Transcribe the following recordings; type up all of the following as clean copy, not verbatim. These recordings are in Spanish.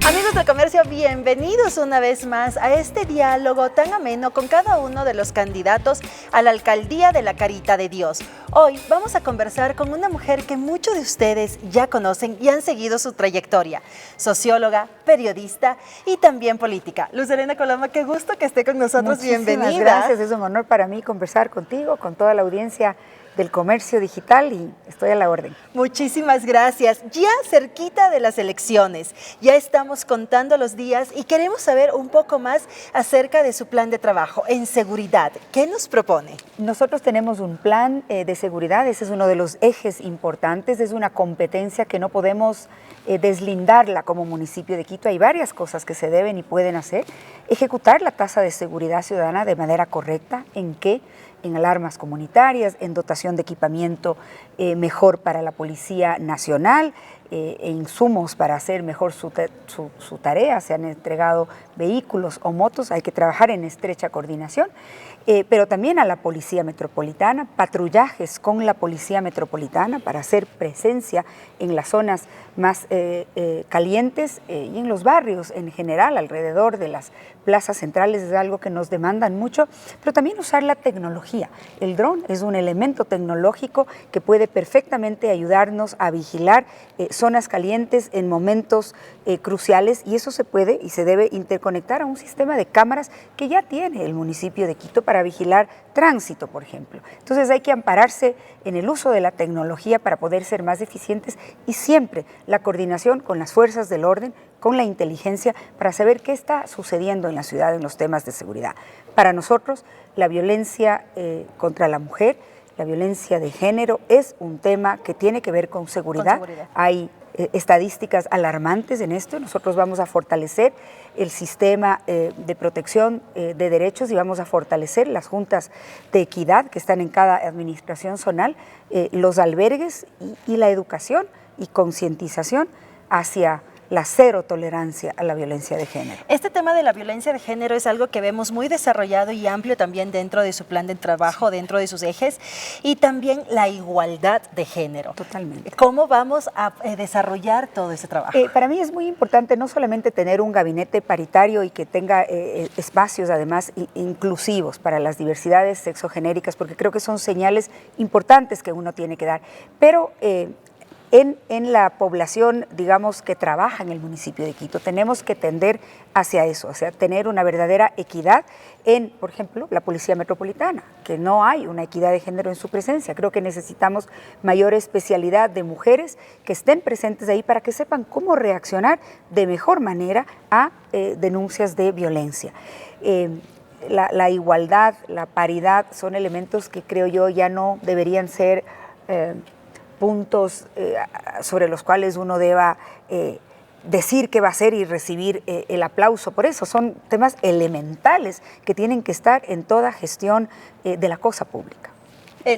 Amigos del comercio, bienvenidos una vez más a este diálogo tan ameno con cada uno de los candidatos a la alcaldía de la Carita de Dios. Hoy vamos a conversar con una mujer que muchos de ustedes ya conocen y han seguido su trayectoria. Socióloga, periodista y también política. Luz Helena Coloma, qué gusto que esté con nosotros. Bienvenida. Muchísimas gracias, es un honor para mí conversar contigo, con toda la audiencia del comercio digital y estoy a la orden. Muchísimas gracias. Ya cerquita de las elecciones, ya estamos contando los días y queremos saber un poco más acerca de su plan de trabajo en seguridad. ¿Qué nos propone? Nosotros tenemos un plan de seguridad, ese es uno de los ejes importantes, es una competencia que no podemos deslindarla como municipio de Quito. Hay varias cosas que se deben y pueden hacer. Ejecutar la tasa de seguridad ciudadana de manera correcta, en alarmas comunitarias, en dotación de equipamiento mejor para la Policía Nacional, e insumos para hacer mejor su tarea. Se han entregado vehículos o motos, hay que trabajar en estrecha coordinación, pero también a la Policía Metropolitana, patrullajes con la Policía Metropolitana para hacer presencia en las zonas más calientes y en los barrios en general, alrededor de las plazas centrales. Es algo que nos demandan mucho, pero también usar la tecnología. El dron es un elemento tecnológico que puede perfectamente ayudarnos a vigilar zonas calientes en momentos cruciales, y eso se puede y se debe interconectar a un sistema de cámaras que ya tiene el municipio de Quito para vigilar tránsito, por ejemplo. Entonces hay que ampararse en el uso de la tecnología para poder ser más eficientes, y siempre la coordinación con las fuerzas del orden, con la inteligencia, para saber qué está sucediendo en la ciudad en los temas de seguridad. Para nosotros, la violencia contra la mujer, la violencia de género es un tema que tiene que ver con seguridad. Hay estadísticas alarmantes en esto. Nosotros vamos a fortalecer el sistema de protección de derechos y vamos a fortalecer las juntas de equidad que están en cada administración zonal, los albergues y la educación y concientización hacia la cero tolerancia a la violencia de género. Este tema de la violencia de género es algo que vemos muy desarrollado y amplio también dentro de su plan de trabajo, dentro de sus ejes, y también la igualdad de género. Totalmente. ¿Cómo vamos a desarrollar todo ese trabajo? Para mí es muy importante no solamente tener un gabinete paritario y que tenga espacios además inclusivos para las diversidades sexogenéricas, porque creo que son señales importantes que uno tiene que dar, pero en la población, digamos, que trabaja en el municipio de Quito, tenemos que tender hacia eso, hacia tener una verdadera equidad en, por ejemplo, la Policía Metropolitana, que no hay una equidad de género en su presencia. Creo que necesitamos mayor especialidad de mujeres que estén presentes ahí para que sepan cómo reaccionar de mejor manera a denuncias de violencia. La igualdad, la paridad son elementos que creo yo ya no deberían ser puntos sobre los cuales uno deba decir qué va a hacer y recibir el aplauso. Por eso son temas elementales que tienen que estar en toda gestión de la cosa pública.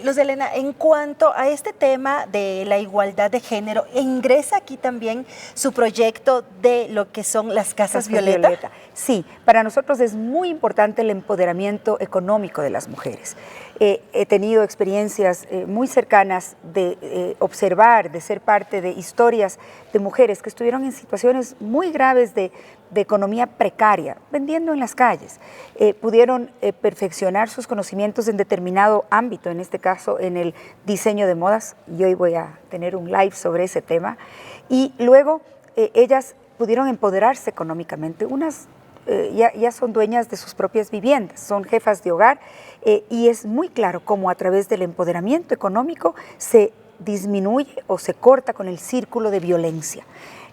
Luz Helena, en cuanto a este tema de la igualdad de género, ¿ingresa aquí también su proyecto de lo que son las casas Violeta? Sí, para nosotros es muy importante el empoderamiento económico de las mujeres. He tenido experiencias muy cercanas de observar, de ser parte de historias de mujeres que estuvieron en situaciones muy graves de economía precaria, vendiendo en las calles. Pudieron perfeccionar sus conocimientos en determinado ámbito, en este caso en el diseño de modas, y hoy voy a tener un live sobre ese tema, y luego ellas pudieron empoderarse económicamente. Unas ya son dueñas de sus propias viviendas, son jefas de hogar, y es muy claro cómo a través del empoderamiento económico se disminuye o se corta con el círculo de violencia.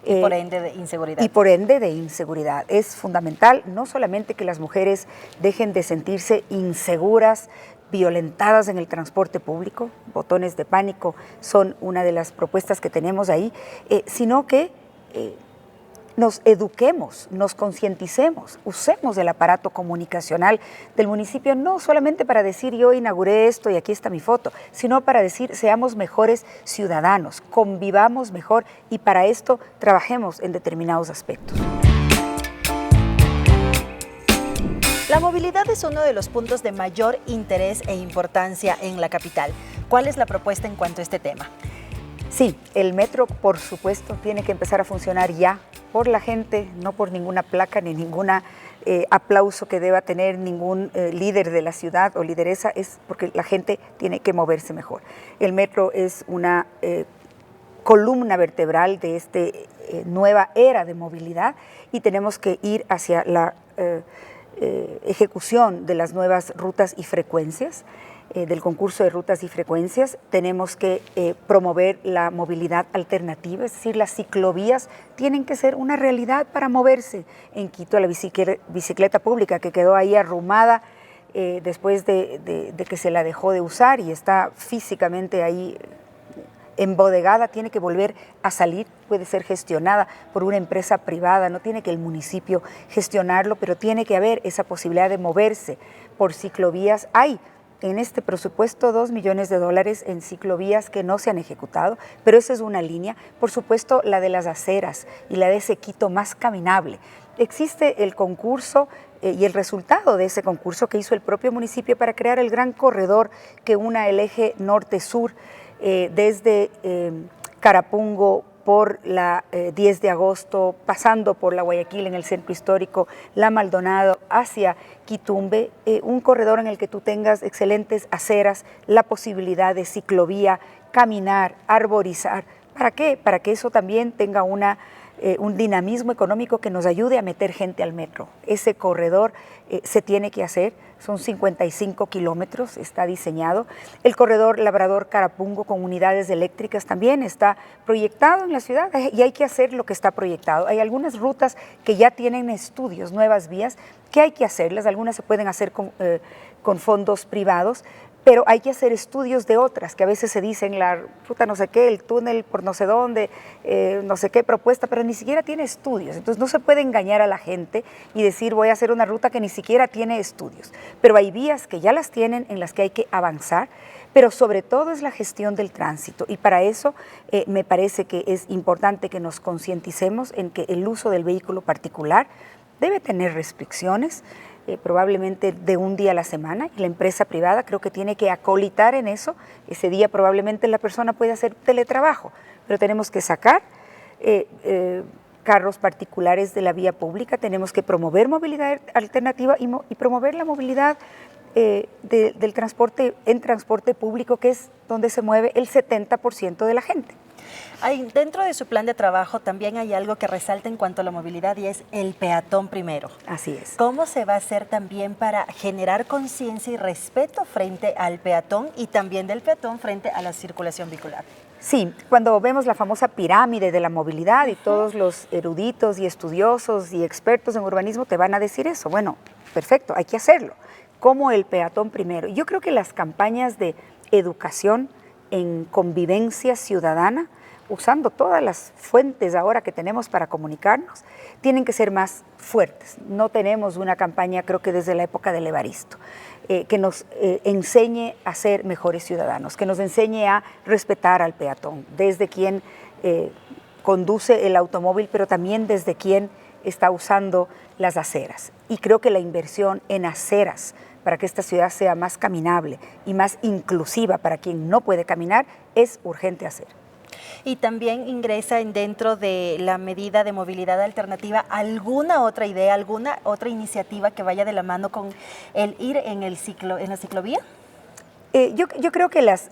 Y por ende de inseguridad. Y por ende de inseguridad. Es fundamental no solamente que las mujeres dejen de sentirse inseguras, violentadas en el transporte público, botones de pánico son una de las propuestas que tenemos ahí, sino que nos eduquemos, nos concienticemos, usemos el aparato comunicacional del municipio, no solamente para decir yo inauguré esto y aquí está mi foto, sino para decir seamos mejores ciudadanos, convivamos mejor, y para esto trabajemos en determinados aspectos. La movilidad es uno de los puntos de mayor interés e importancia en la capital. ¿Cuál es la propuesta en cuanto a este tema? Sí, el metro, por supuesto, tiene que empezar a funcionar ya por la gente, no por ninguna placa ni ningún aplauso que deba tener ningún líder de la ciudad o lideresa, es porque la gente tiene que moverse mejor. El metro es una columna vertebral de esta nueva era de movilidad y tenemos que ir hacia la ejecución de las nuevas rutas y frecuencias, del concurso de rutas y frecuencias. Tenemos que promover la movilidad alternativa, es decir, las ciclovías tienen que ser una realidad para moverse. En Quito, la bicicleta pública que quedó ahí arrumada después de que se la dejó de usar y está físicamente ahí embodegada, tiene que volver a salir, puede ser gestionada por una empresa privada, no tiene que el municipio gestionarlo, pero tiene que haber esa posibilidad de moverse por ciclovías. Hay en este presupuesto $2 millones en ciclovías que no se han ejecutado, pero esa es una línea. Por supuesto, la de las aceras y la de ese Quito más caminable. Existe el concurso y el resultado de ese concurso que hizo el propio municipio para crear el gran corredor que una el eje norte-sur, desde Carapungo por la 10 de agosto, pasando por la Guayaquil en el centro histórico, la Maldonado hacia Quitumbe, un corredor en el que tú tengas excelentes aceras, la posibilidad de ciclovía, caminar, arborizar. ¿Para qué? Para que eso también tenga un dinamismo económico que nos ayude a meter gente al metro. Ese corredor se tiene que hacer, son 55 kilómetros, está diseñado. El corredor Labrador-Carapungo con unidades eléctricas también está proyectado en la ciudad y hay que hacer lo que está proyectado. Hay algunas rutas que ya tienen estudios, nuevas vías, que hay que hacerlas, algunas se pueden hacer con fondos privados, pero hay que hacer estudios de otras, que a veces se dicen la ruta no sé qué, el túnel por no sé dónde, no sé qué propuesta, pero ni siquiera tiene estudios. Entonces no se puede engañar a la gente y decir voy a hacer una ruta que ni siquiera tiene estudios. Pero hay vías que ya las tienen, en las que hay que avanzar, pero sobre todo es la gestión del tránsito. Y para eso me parece que es importante que nos concienticemos en que el uso del vehículo particular debe tener restricciones, probablemente de un día a la semana, y la empresa privada creo que tiene que acolitar en eso. Ese día probablemente la persona puede hacer teletrabajo, pero tenemos que sacar carros particulares de la vía pública, tenemos que promover movilidad alternativa y promover la movilidad del transporte en transporte público, que es donde se mueve el 70% de la gente. Dentro de su plan de trabajo también hay algo que resalta en cuanto a la movilidad y es el peatón primero. Así es. ¿Cómo se va a hacer también para generar conciencia y respeto frente al peatón y también del peatón frente a la circulación vehicular? Sí, cuando vemos la famosa pirámide de la movilidad y todos los eruditos y estudiosos y expertos en urbanismo te van a decir eso. Bueno, perfecto, hay que hacerlo. Como el peatón primero. Yo creo que las campañas de educación en convivencia ciudadana, usando todas las fuentes ahora que tenemos para comunicarnos, tienen que ser más fuertes. No tenemos una campaña, creo que desde la época del Evaristo, que nos enseñe a ser mejores ciudadanos, que nos enseñe a respetar al peatón, desde quien conduce el automóvil, pero también desde quien está usando las aceras. Y creo que la inversión en aceras para que esta ciudad sea más caminable y más inclusiva para quien no puede caminar es urgente hacer. Y también ingresa dentro de la medida de movilidad alternativa alguna otra idea, alguna otra iniciativa que vaya de la mano con el ir en la ciclovía. Yo creo que las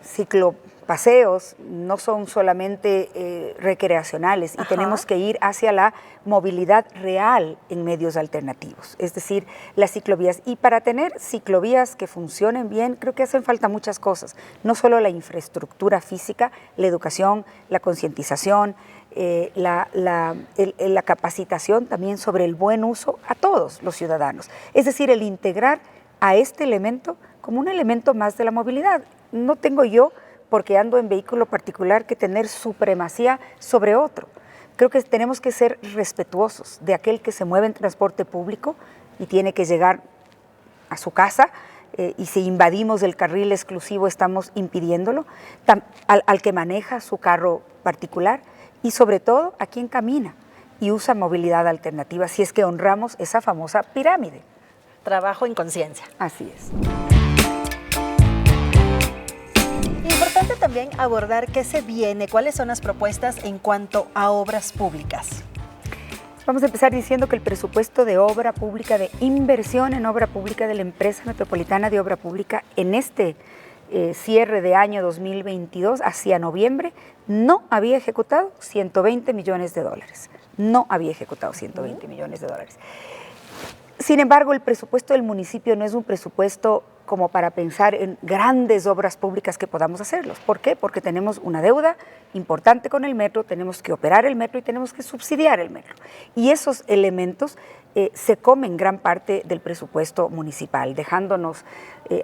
ciclopaseos no son solamente recreacionales y tenemos que ir hacia la movilidad real en medios alternativos, es decir, las ciclovías. Y para tener ciclovías que funcionen bien, creo que hacen falta muchas cosas, no solo la infraestructura física, la educación, la concientización, la capacitación también sobre el buen uso a todos los ciudadanos, es decir, el integrar a este elemento como un elemento más de la movilidad. No tengo yo, porque ando en vehículo particular, que tener supremacía sobre otro. Creo que tenemos que ser respetuosos de aquel que se mueve en transporte público y tiene que llegar a su casa, y si invadimos el carril exclusivo estamos impidiéndolo, al que maneja su carro particular y sobre todo a quien camina y usa movilidad alternativa, si es que honramos esa famosa pirámide. Trabajo en conciencia. Así es. Importante también abordar qué se viene, cuáles son las propuestas en cuanto a obras públicas. Vamos a empezar diciendo que el presupuesto de obra pública, de inversión en obra pública de la empresa metropolitana de obra pública en este cierre de año 2022 hacia noviembre, no había ejecutado 120 millones de dólares. No había ejecutado 120 millones de dólares. Sin embargo, el presupuesto del municipio no es un presupuesto como para pensar en grandes obras públicas que podamos hacerlos. ¿Por qué? Porque tenemos una deuda importante con el metro, tenemos que operar el metro y tenemos que subsidiar el metro. Y esos elementos se comen gran parte del presupuesto municipal, dejándonos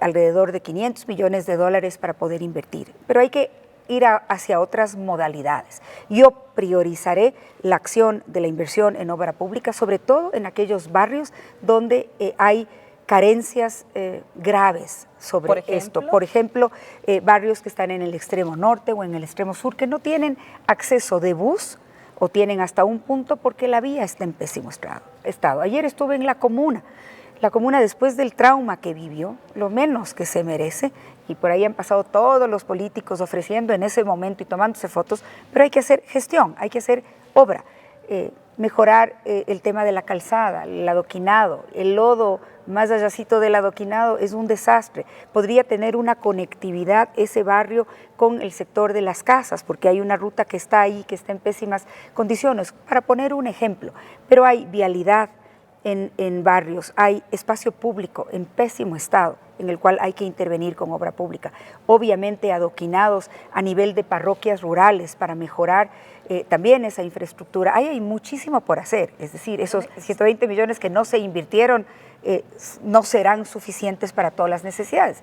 alrededor de 500 millones de dólares para poder invertir. Pero hay que ir hacia otras modalidades. Yo priorizaré la acción de la inversión en obra pública, sobre todo en aquellos barrios donde hay carencias graves sobre esto. Por ejemplo, barrios que están en el extremo norte o en el extremo sur que no tienen acceso de bus o tienen hasta un punto porque la vía está en pésimo estado. Ayer estuve en la comuna. La comuna, después del trauma que vivió, lo menos que se merece, y por ahí han pasado todos los políticos ofreciendo en ese momento y tomándose fotos, pero hay que hacer gestión, hay que hacer obra, mejorar el tema de la calzada, el adoquinado, el lodo más allácito del adoquinado es un desastre. Podría tener una conectividad ese barrio con el sector de las casas, porque hay una ruta que está ahí, que está en pésimas condiciones, para poner un ejemplo, pero hay vialidad en barrios, hay espacio público en pésimo estado, en el cual hay que intervenir con obra pública. Obviamente adoquinados a nivel de parroquias rurales para mejorar también esa infraestructura. Ahí hay muchísimo por hacer, es decir, esos 120 millones que no se invirtieron no serán suficientes para todas las necesidades.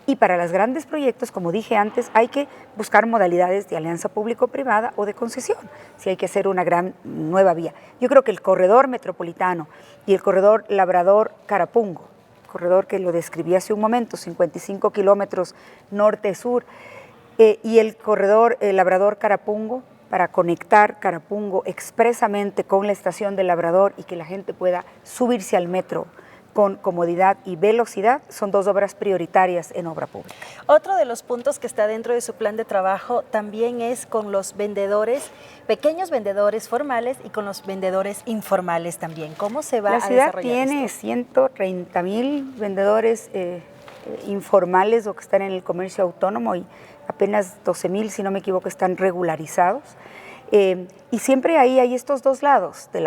Y para los grandes proyectos, como dije antes, hay que buscar modalidades de alianza público-privada o de concesión, si hay que hacer una gran nueva vía. Yo creo que el corredor metropolitano y el corredor Labrador-Carapungo, corredor que lo describí hace un momento, 55 kilómetros norte-sur, y el corredor Labrador-Carapungo, para conectar Carapungo expresamente con la estación de Labrador y que la gente pueda subirse al metro con comodidad y velocidad, son dos obras prioritarias en obra pública. Otro de los puntos que está dentro de su plan de trabajo también es con los vendedores, pequeños vendedores formales y con los vendedores informales también. ¿Cómo se va a desarrollar esto? La ciudad tiene 130,000 vendedores informales o que están en el comercio autónomo y apenas 12,000, si no me equivoco, están regularizados. Y siempre ahí hay estos dos lados de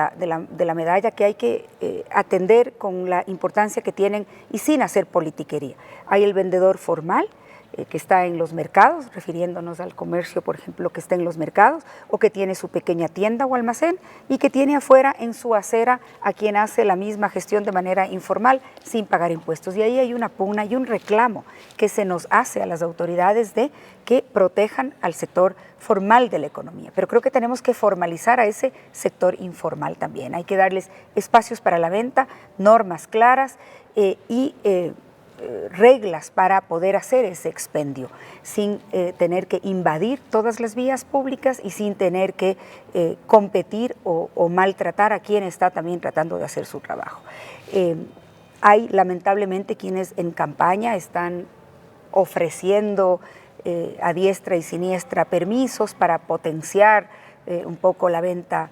la medalla que hay que atender con la importancia que tienen y sin hacer politiquería. Hay el vendedor formal, que está en los mercados, refiriéndonos al comercio, por ejemplo, que está en los mercados, o que tiene su pequeña tienda o almacén, y que tiene afuera en su acera a quien hace la misma gestión de manera informal, sin pagar impuestos. Y ahí hay una pugna y un reclamo que se nos hace a las autoridades de que protejan al sector formal de la economía. Pero creo que tenemos que formalizar a ese sector informal también. Hay que darles espacios para la venta, normas claras y reglas para poder hacer ese expendio sin tener que invadir todas las vías públicas y sin tener que competir o maltratar a quien está también tratando de hacer su trabajo. Hay lamentablemente quienes en campaña están ofreciendo a diestra y siniestra permisos para potenciar un poco la venta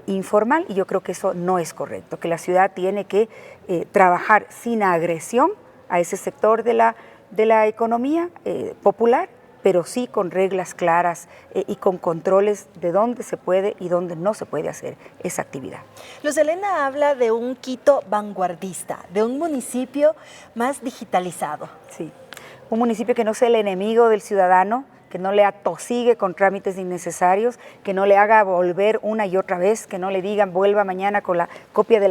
informal, y yo creo que eso no es correcto, que la ciudad tiene que trabajar sin agresión a ese sector de la economía popular, pero sí con reglas claras y con controles de dónde se puede y dónde no se puede hacer esa actividad. Luz Helena habla de un Quito vanguardista, de un municipio más digitalizado. Sí, un municipio que no sea el enemigo del ciudadano, que no le atosigue con trámites innecesarios, que no le haga volver una y otra vez, que no le digan vuelva mañana con la copia de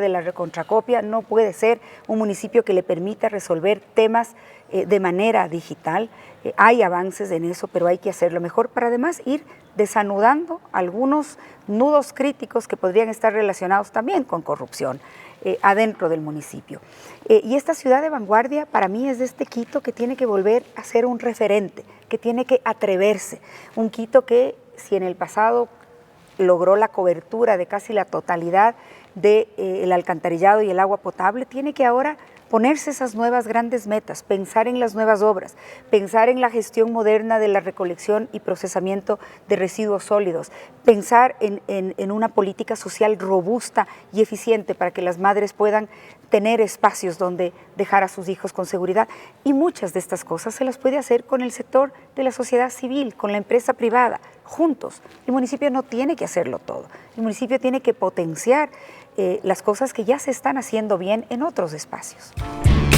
la recontracopia. No puede ser un municipio que le permita resolver temas de manera digital. Hay avances en eso, pero hay que hacerlo mejor para además ir desanudando algunos nudos críticos que podrían estar relacionados también con corrupción adentro del municipio. Y esta ciudad de vanguardia para mí es de este Quito que tiene que volver a ser un referente, que tiene que atreverse. Un Quito que si en el pasado logró la cobertura de casi la totalidad del alcantarillado y el agua potable, tiene que ahora ponerse esas nuevas grandes metas, pensar en las nuevas obras, pensar en la gestión moderna de la recolección y procesamiento de residuos sólidos, pensar en una política social robusta y eficiente para que las madres puedan tener espacios donde dejar a sus hijos con seguridad. Y muchas de estas cosas se las puede hacer con el sector de la sociedad civil, con la empresa privada, juntos. El municipio no tiene que hacerlo todo. El municipio tiene que potenciar las cosas que ya se están haciendo bien en otros espacios.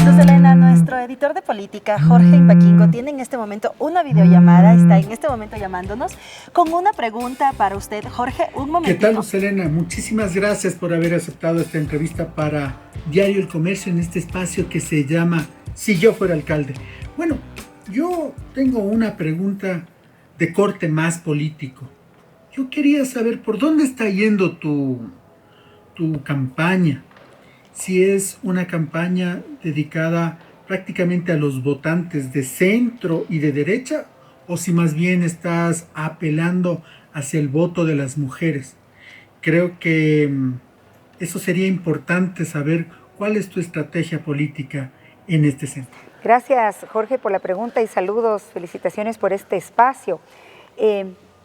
Luz Helena, nuestro editor de política, Jorge Impaquingo, tiene en este momento una videollamada, está en este momento llamándonos con una pregunta para usted. Jorge, un momentito. ¿Qué tal, Luz Helena? Muchísimas gracias por haber aceptado esta entrevista para Diario El Comercio en este espacio que se llama Si yo fuera alcalde. Bueno, yo tengo una pregunta de corte más político. Yo quería saber por dónde está yendo tu campaña. Si es una campaña dedicada prácticamente a los votantes de centro y de derecha, o si más bien estás apelando hacia el voto de las mujeres. Creo que eso sería importante saber cuál es tu estrategia política en este sentido. Gracias, Jorge, por la pregunta y saludos, felicitaciones por este espacio.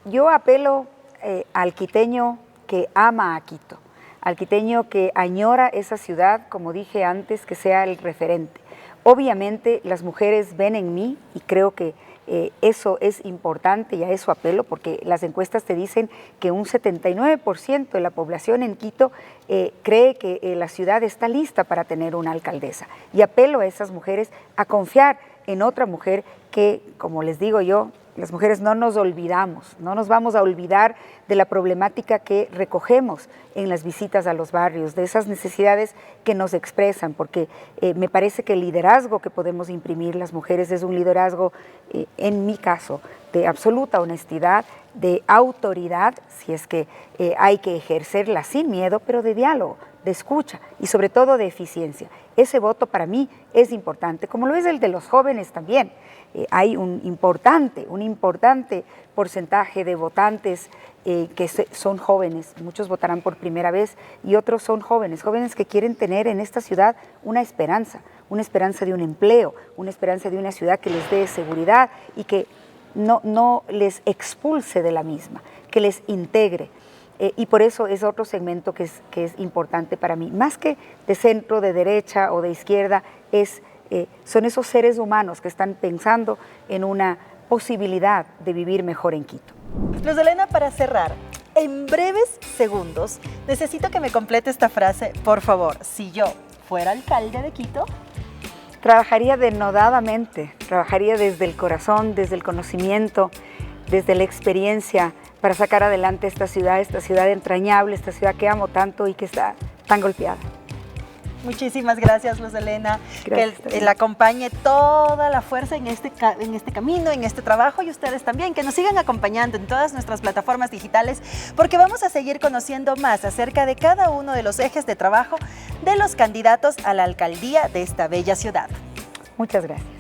Yo apelo al quiteño que ama a Quito, al quiteño que añora esa ciudad, como dije antes, que sea el referente. Obviamente las mujeres ven en mí y creo que eso es importante y a eso apelo, porque las encuestas te dicen que un 79% de la población en Quito cree que la ciudad está lista para tener una alcaldesa. Y apelo a esas mujeres a confiar en otra mujer que, como les digo yo, las mujeres no nos olvidamos, no nos vamos a olvidar de la problemática que recogemos en las visitas a los barrios, de esas necesidades que nos expresan, porque me parece que el liderazgo que podemos imprimir las mujeres es un liderazgo, en mi caso, de absoluta honestidad, de autoridad, si es que hay que ejercerla sin miedo, pero de diálogo, de escucha y sobre todo de eficiencia. Ese voto para mí es importante, como lo es el de los jóvenes también. Hay un importante porcentaje de votantes que son jóvenes, muchos votarán por primera vez y otros son jóvenes que quieren tener en esta ciudad una esperanza de un empleo, una esperanza de una ciudad que les dé seguridad y que no les expulse de la misma, que les integre. Y por eso es otro segmento que es importante para mí, más que de centro, de derecha o de izquierda, son esos seres humanos que están pensando en una posibilidad de vivir mejor en Quito. Luz Helena, para cerrar, en breves segundos, necesito que me complete esta frase, por favor. Si yo fuera alcalde de Quito, trabajaría denodadamente, trabajaría desde el corazón, desde el conocimiento, desde la experiencia, para sacar adelante esta ciudad entrañable, esta ciudad que amo tanto y que está tan golpeada. Muchísimas gracias, Luz Helena. Gracias, que la acompañe toda la fuerza en este camino, en este trabajo, y ustedes también, que nos sigan acompañando en todas nuestras plataformas digitales, porque vamos a seguir conociendo más acerca de cada uno de los ejes de trabajo de los candidatos a la alcaldía de esta bella ciudad. Muchas gracias.